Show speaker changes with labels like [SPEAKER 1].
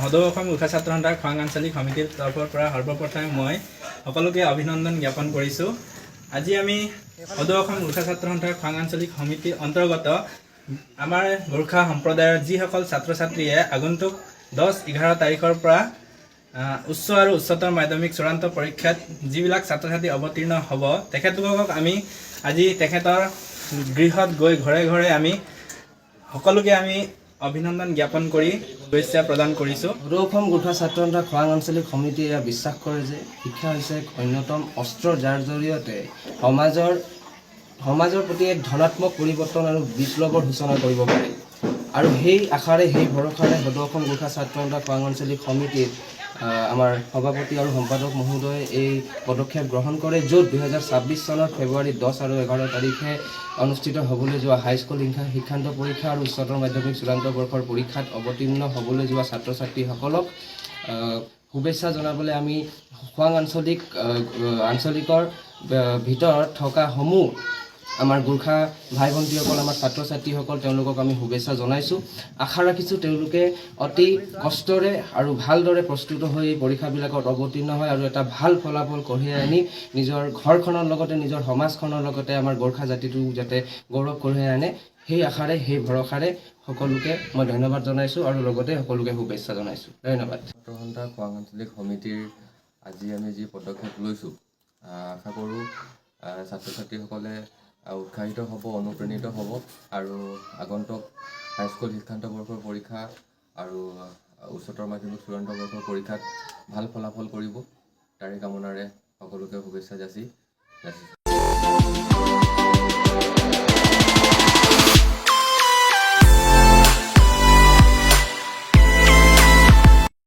[SPEAKER 1] সদৌ অসম গোৰ্খা ছাত্ৰ সন্থাৰ খোৱাং আঞ্চলিক সমিতিৰ তৰফৰ পৰা সৰ্বপ্ৰথমে মই সকলোকে অভিনন্দন জ্ঞাপন কৰিছোঁ। আজি আমি সদৌ অসম গোৰ্খা ছাত্ৰ সন্থাৰ খোৱাং আঞ্চলিক সমিতিৰ অন্তৰ্গত আমাৰ গোৰ্খা সম্প্ৰদায়ৰ যিসকল ছাত্ৰ ছাত্ৰীয়ে আগন্তুক 10-11 তাৰিখৰ পৰা উচ্চ আৰু উচ্চতৰ মাধ্যমিক চূড়ান্ত পৰীক্ষাত যিবিলাক ছাত্ৰ ছাত্ৰী অৱতীৰ্ণ হ'ব তেখেতলোকক আমি আজি তেখেতৰ গৃহত গৈ ঘৰে ঘৰে আমি সকলোকে আমি অভিনন্দন জ্ঞাপন কৰি শুভেচ্ছা প্ৰদান কৰিছোঁ।
[SPEAKER 2] সদৌ অসম গোৰ্খা ছাত্ৰ সন্থা খোৱাং আঞ্চলিক সমিতিয়ে এয়া বিশ্বাস কৰে যে শিক্ষা হৈছে এক অন্যতম অস্ত্ৰ, যাৰ জৰিয়তে সমাজৰ প্ৰতি এক ধনাত্মক পৰিৱৰ্তন আৰু বিপ্লৱৰ সূচনা কৰিব পাৰে। আৰু সেই আশাৰে সেই ভৰসাৰে সদৌ অসম গোৰ্খা ছাত্ৰ সন্থা খোৱাং আঞ্চলিক সমিতিৰ আমাৰ সভাপতি আৰু সম্পাদক মহোদয়ে এই পদক্ষেপ গ্ৰহণ কৰে, য'ত 2026 চনৰ ফেব্ৰুৱাৰী 10 আৰু 11 তাৰিখে অনুষ্ঠিত হ'বলৈ যোৱা হাইস্কুল শিক্ষান্ত পৰীক্ষা আৰু উচ্চতৰ মাধ্যমিক চূড়ান্ত বৰ্ষৰ পৰীক্ষাত অৱতীৰ্ণ হ'বলৈ যোৱা ছাত্ৰ ছাত্ৰীসকলক শুভেচ্ছা জনাবলৈ আমি খোৱাং আঞ্চলিকৰ ভিতৰত থকা সমূহ আমাৰ গোৰ্খা ভাই ভণ্টীসকল, আমাৰ ছাত্ৰ ছাত্ৰীসকল, তেওঁলোকক আমি শুভেচ্ছা জনাইছোঁ। আশা ৰাখিছোঁ তেওঁলোকে অতি কষ্টৰে আৰু ভালদৰে প্ৰস্তুত হৈ পৰীক্ষাবিলাকত অৱতীৰ্ণ হয় আৰু এটা ভাল ফলাফল কঢ়িয়াই আনি নিজৰ ঘৰখনৰ লগতে নিজৰ সমাজখনৰ লগতে আমাৰ গোৰ্খা জাতিটো যাতে গৌৰৱ কঢ়িয়াই আনে, সেই আশাৰে সেই ভৰসাৰে সকলোকে মই ধন্যবাদ জনাইছোঁ আৰু লগতে সকলোকে শুভেচ্ছা জনাইছোঁ। ধন্যবাদ।
[SPEAKER 3] ছাত্ৰ সন্থা খোৱাং আঞ্চলিক সমিতিৰ আজি আমি যি পদক্ষেপ লৈছোঁ, আশা কৰোঁ ছাত্ৰ ছাত্ৰীসকলে উৎসাহিত হ'ব, অনুপ্ৰাণিত হ'ব আৰু আগন্তুক হাইস্কুল শিক্ষান্ত বৰ্ষৰ পৰীক্ষা আৰু উচ্চতৰ মাধ্যমিক চূড়ান্ত বৰ্ষৰ পৰীক্ষাত ভাল ফলাফল কৰিব, তাৰে কামনাৰে সকলোকে শুভেচ্ছা যাচিছোঁ।